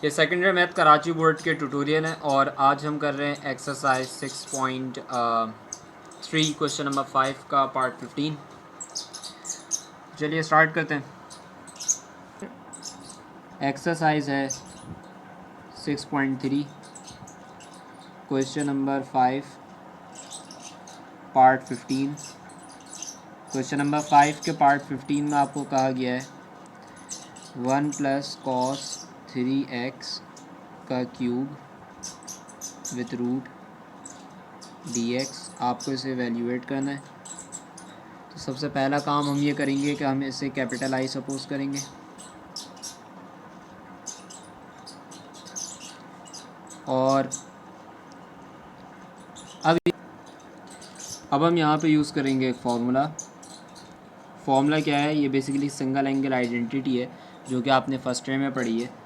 ये secondary math Karachi board के tutorial हैं और आज हम कर रहे हैं एक्सरसाइज 6.3 क्वेश्चन नंबर 5 का पार्ट 15। चलिए स्टार्ट करते हैं। एक्सरसाइज है 6.3 question number 5 part 15। Question number 5 के पार्ट 15 में आपको कहा गया है 1 + cos 3x का क्यूब विथ रूट dx आपको इसे वैल्यूएट करना है। तो सबसे पहला काम हम ये करेंगे कि हम इसे कैपिटल आई सपोज करेंगे और अब हम यहाँ पे यूज़ करेंगे एक फार्मूला क्या है, ये बेसिकली सिंगल एंगल आइडेंटिटी है जो कि आपने फर्स्ट ईयर में पढ़ी है।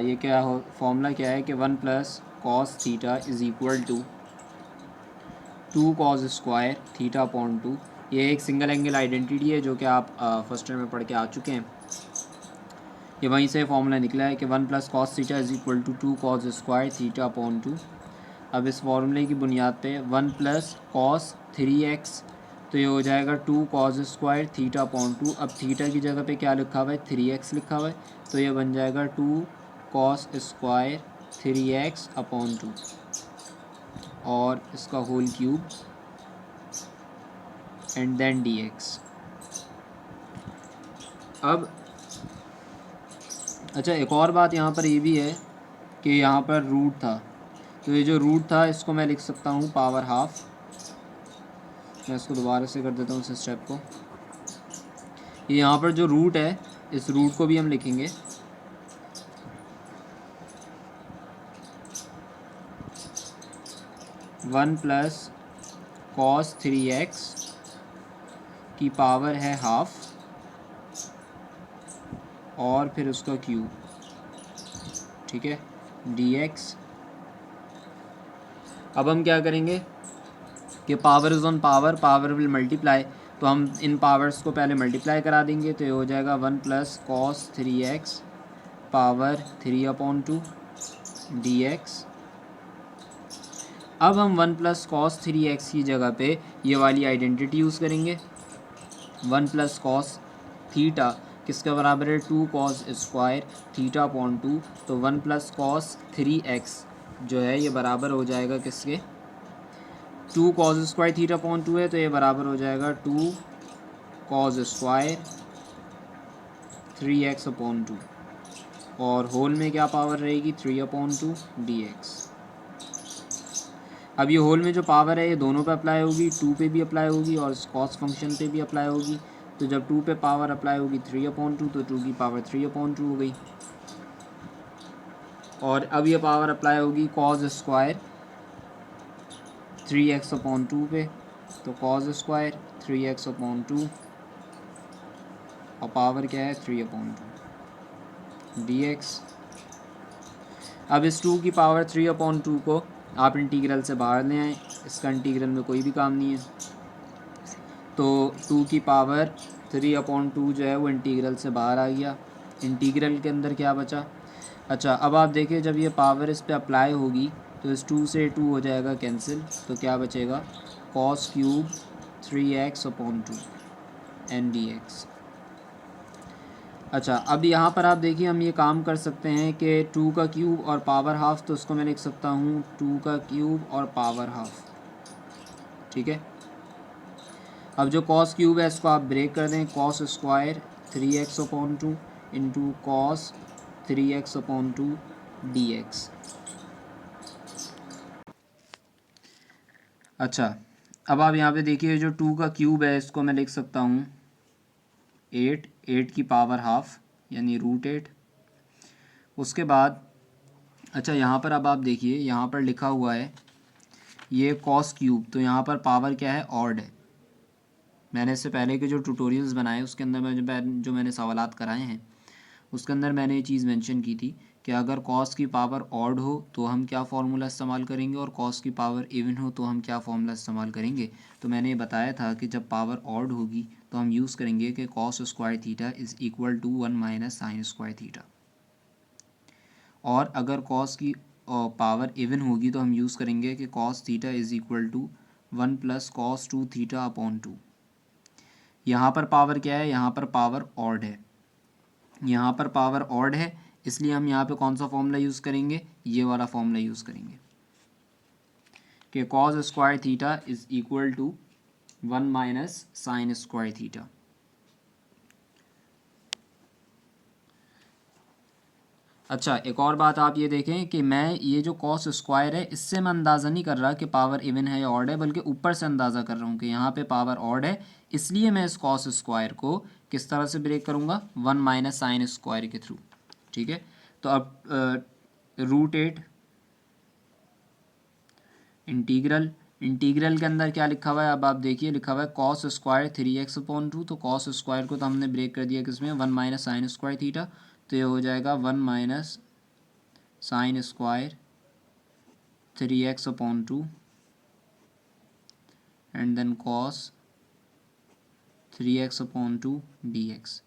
ये क्या हो फार्मूला क्या है कि 1 + cos theta is equal to 2 cos square theta upon 2। ये एक सिंगल एंगल आइडेंटिटी है जो कि आप फर्स्ट ईयर में पढ़ के आ चुके हैं। ये वहीं से फार्मूला निकला है कि 1 + cos theta is equal to 2 cos square theta upon 2। अब इस फार्मूले की बुनियाद पे 1 + cos 3x तो ये हो जाएगा 2 cos स्क्वायर थीटा अपॉन 2। अब थीटा की जगह पे क्या लिखा हुआ है, 3x लिखा हुआ है, तो ये बन जाएगा 2 cos स्क्वायर 3x अपॉन 2 और इसका whole cube and then dx। अब अच्छा, एक और बात यहाँ पर ये भी है कि यहाँ पर रूट था, तो ये जो रूट था इसको मैं लिख सकता हूँ पावर हाफ। मैं इसको दोबारा से कर देता हूँ इस स्टेप को। ये यहाँ पर जो रूट है इस रूट को भी हम लिखेंगे 1 + cos 3x की पावर है हाफ और फिर उसका क्यूब, ठीक है, dx। अब हम क्या करेंगे कि power is on power, power will multiply, तो हम इन पावर्स को पहले मल्टीप्लाई करा देंगे तो ये हो जाएगा 1 + cos 3x power 3 upon 2 dx। अब हम 1 + cos 3x की जगह पे ये वाली आइडेंटिटी यूज़ करेंगे। 1 + cos थीटा किसके बराबर है, 2 cos स्क्वायर थीटा अपॉन 2, तो 1 + cos 3x जो है ये बराबर हो जाएगा किसके, 2 cos स्क्वायर थीटा अपॉन 2 है तो ये बराबर हो जाएगा 2 cos स्क्वायर 3x अपॉन 2 और होल में क्या पावर रहेगी 3 अपॉन 2 dx। अब ये होल में जो पावर है ये दोनों पे अप्लाई होगी, 2 पे भी अप्लाई होगी और cos फंक्शन पे भी अप्लाई होगी। तो जब 2 पे पावर अप्लाई होगी 3 अपॉन 2 तो 2 की पावर 3 अपॉन 2 हो गई। और अब ये पावर अप्लाई होगी cos स्क्वायर 3x अपॉन 2 पे, तो cos स्क्वायर 3x अपॉन 2 और पावर क्या है 3 अपॉन 2 dx। अब इस 2 की पावर 3 अपॉन 2 को आप इंटीग्रल से बाहर ले आएँ, इसका इंटीग्रल में कोई भी काम नहीं है, तो 2 की पावर 3 अपॉन 2 जो है वो इंटीग्रल से बाहर आ गया। इंटीग्रल के अंदर क्या बचा, अच्छा अब आप देखिए जब ये पावर इस पे अप्लाई होगी तो इस 2 से 2 हो जाएगा कैंसिल, तो क्या बचेगा cos cube 3x upon 2 and dx। अच्छा अब यहाँ पर आप देखिए हम ये काम कर सकते हैं कि 2 का क्यूब और पावर हाफ, तो उसको मैं लिख सकता हूँ 2 का क्यूब और पावर हाफ, ठीक है। अब जो cos क्यूब है इसको आप ब्रेक कर दें, cos square 3x upon 2 into cos 3x upon 2 dx। अच्छा अब आप यहाँ पे देखिए जो 2 का क्यूब है इसको मैं लिख सकता हूँ 8 की पावर हाफ यानी √8। उसके बाद अच्छा यहाँ पर अब आप देखिए यहाँ पर लिखा हुआ है ये cos क्यूब, तो यहाँ पर पावर क्या है ऑड है। मैंने इससे पहले के जो ट्यूटोरियल्स बनाए उसके अंदर जो मैंने सवालात कराए हैं उसके अंदर मैंने ये चीज़ मेंशन की थी कि अगर cos की पावर ऑड हो तो हम क्या फार्मूला इस्तेमाल करेंगे और cos की पावर इवन हो तो हम क्या फार्मूला इस्तेमाल करेंगे। तो मैंने ये बताया था कि जब पावर ऑड होगी तो हम यूज़ करेंगे कि cos square theta is equal to 1 - sin square theta. और अगर कॉस की पावर इवन होगी तो हम यूज़ करेंगे कि cos theta is equal to 1 plus cos 2 theta upon 2। यहाँ पर पावर क्या है, यहाँ पर पावर ऑड है, यहाँ पर पावर ऑड है, इसलिए हम यहाँ पे कौन सा फॉर्मूला यूज़ करेंगे, ये वाला फॉर्मूला यूज़ करेंगे कि cos square theta is equal to 1 minus sine square theta. अच्छा, एक और बात आप ये देखें कि मैं ये जो कॉस स्क्वायर है इससे मैं अंदाज़ा नहीं कर रहा कि पावर इवन है या ऑड है, बल्कि ऊपर से अंदाज़ा कर रहा हूँ कि यहाँ पे पावर ऑड है, इसलिए मैं इस कॉस स्क्वायर को किस तरह से ब्रेक करूँगा, 1 माइनस साइन स्क्वायर के थ्रू। ठीक है, तो अब √8 इंटीग्रल के अंदर क्या लिखा हुआ है, अब आप देखिए लिखा हुआ है कॉस स्क्वायर 3x अपॉन 2। तो कॉस स्क्वायर को तो हमने ब्रेक कर दिया किसमें, 1 माइनस साइन स्क्वायर थीटा, तो ये हो जाएगा 1 minus sine square 3x upon 2 and then cos 3x upon 2 dx।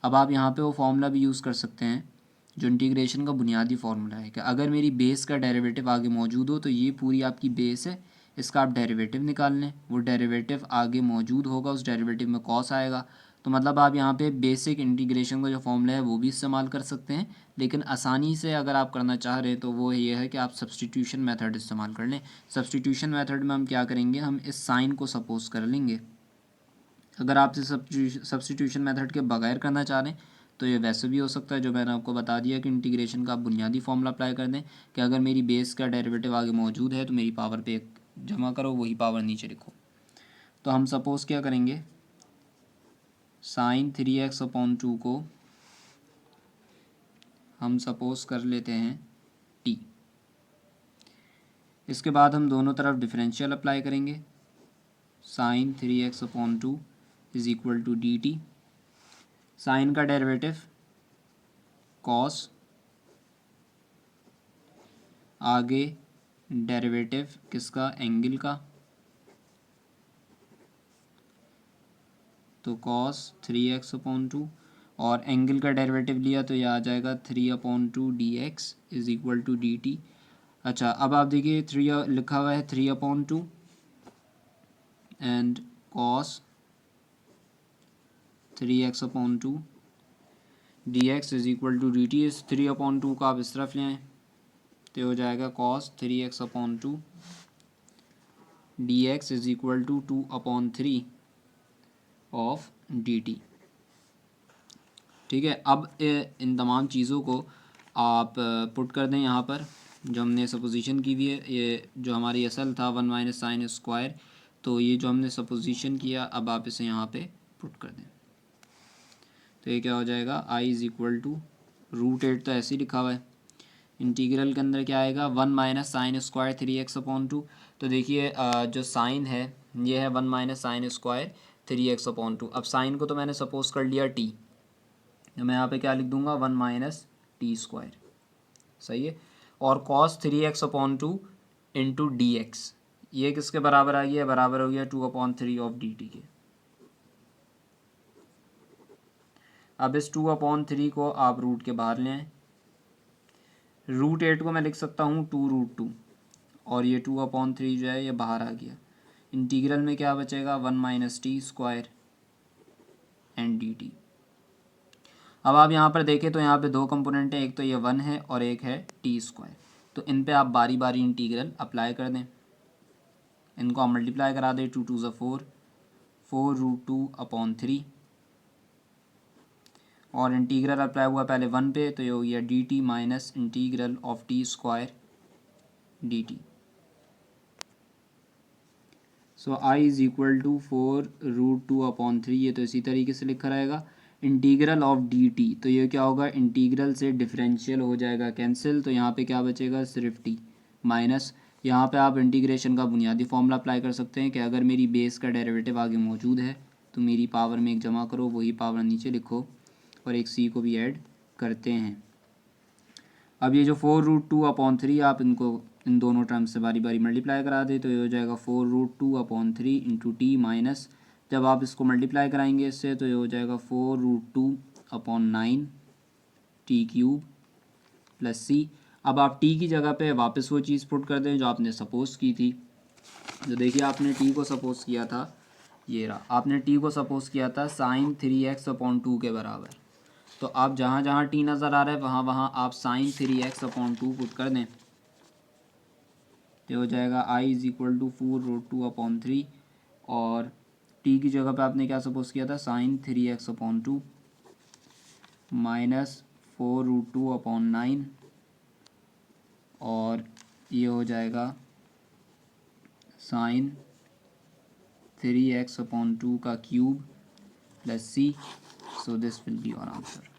अब आप यहाँ पे वो फॉर्मूला भी यूज़ कर सकते हैं जो इंटीग्रेशन का बुनियादी फार्मूला है कि अगर मेरी बेस का डेरिवेटिव आगे मौजूद हो तो ये पूरी आपकी बेस है, इसका आप डेरिवेटिव निकाल लें, वो डेरिवेटिव आगे मौजूद होगा, उस डेरिवेटिव में कॉस आएगा, तो मतलब आप यहाँ पे बेसिक इंटीग्रेशन का जो फॉर्मूला है वो भी इस्तेमाल कर सकते हैं। लेकिन आसानी से अगर आप करना चाह रहे हैं तो वो ये है कि आप सब्सटीट्यूशन मेथड इस्तेमाल कर लें। सब्सटीट्यूशन मेथड में हम क्या करेंगे, हम इस साइन को सपोज कर लेंगे। अगर आप सब्सटीट्यूशन मेथड के बगैर करना चाह रहे हैं तो ये वैसे भी हो सकता है, जो मैंने आपको बता दिया कि इंटीग्रेशन का आप बुनियादी फॉर्मूला अप्लाई कर दें कि अगर मेरी बेस का डेरिवेटिव आगे मौजूद है तो मेरी पावर पे एक जमा करो, वही पावर नीचे लिखो। तो हम सपोज़ क्या करेंगे, साइन 3x अपॉन 2 को हम सपोज़ कर लेते हैं t। इसके बाद हम दोनों तरफ डिफरेंशियल अप्लाई करेंगे, sine 3x upon 2 is equal to dt। Sine का डेरिवेटिव कॉस, आगे डेरिवेटिव किसका, एंगल का, तो कॉस 3x अपॉन 2 और एंगल का डेरिवेटिव लिया तो यह आ जाएगा 3 upon 2 dx is equal to dt। अच्छा, अब आप देखिए 3 लिखा हुआ है 3 upon 2 and cos 3x upon 2 dx is equal to dt। इस 3 अपॉन 2 का आप इस तरफ ले आएँ तो हो जाएगा cos 3x upon 2 dx is equal to 2 upon 3 of dt। ठीक है, अब इन तमाम चीज़ों को आप पुट कर दें यहाँ पर, जो हमने सपोजिशन की हुई है, ये जो हमारी असल था 1 माइनस साइन स्क्वायर, तो ये जो हमने सपोजिशन किया अब आप इसे यहाँ पे पुट कर दें तो ये क्या हो जाएगा, i इज़ इक्वल टू √8 तो ऐसे ही लिखा हुआ है, इंटीग्रल के अंदर क्या आएगा 1 minus sine square 3x upon 2। तो देखिए जो साइन है ये है 1 minus sine square 3x upon 2। अब साइन को तो मैंने सपोज कर लिया t, तो मैं यहाँ पे क्या लिख दूंगा 1 माइनस टी स्क्वायर, सही है। और cos 3x upon 2 into D x, ये किसके बराबर आई है, बराबर हो गया 2 अपॉन 3 ऑफ डी टी के। अब इस 2 अपॉन 3 को आप रूट के बाहर ले आएँ, √8 को मैं लिख सकता हूँ 2√2 और ये 2 अपॉन 3 जो है ये बाहर आ गया। इंटीग्रल में क्या बचेगा 1 minus T square and D T. अब आप यहाँ पर देखें तो यहाँ पे दो कंपोनेंट हैं, एक तो ये 1 है और एक है टी स्क्वायर, तो इन पे आप बारी बारी इंटीग्रल अप्लाई कर दें, इनको आप मल्टीप्लाई करा दें, 2 2 4 4√2 अपॉन 3 और इंटीग्रल अप्लाई हुआ पहले 1 पे तो ये हो गया D T minus integral of T square D T. So I is equal to 4√2 upon 3, ये तो इसी तरीके से लिखा रहेगा। इंटीग्रल ऑफ डी टी, तो ये क्या होगा, इंटीग्रल से डिफरेंशियल हो जाएगा कैंसिल, तो यहाँ पे क्या बचेगा सिर्फ टी माइनस, यहाँ पे आप इंटीग्रेशन का बुनियादी फॉर्मूला अप्लाई कर सकते हैं कि अगर मेरी बेस का डेरिवेटिव आगे मौजूद है तो मेरी पावर में एक जमा करो, वही पावर नीचे लिखो और एक सी को भी ऐड करते हैं। अब ये जो 4√2 अपॉन 3 आप इनको इन दोनों टर्म्स से बारी बारी मल्टीप्लाई करा दे तो ये हो जाएगा 4√2 अपॉन 3 इंटू टी माइनस, जब आप इसको मल्टीप्लाई कराएंगे इससे तो ये हो जाएगा 4√2 अपॉन 9 टी क्यूब प्लस सी। अब आप टी की जगह पे वापस वो चीज़ पुट कर दें जो आपने सपोज की थी। तो देखिए आपने टी को सपोज किया था, ये रहा, आपने टी को सपोज किया था साइन 3x/2 के बराबर। तो आप जहाँ जहाँ टी नज़र आ रहा है वहाँ वहाँ आप साइन 3x/2 पुट कर दें। तो हो जाएगा I = 4√2/3 और टी की जगह पे आपने क्या सपोज किया था, साइन 3x/2 माइनस 4√2/9 और ये हो जाएगा साइन 3x/2 का cube plus C. So this will be our answer.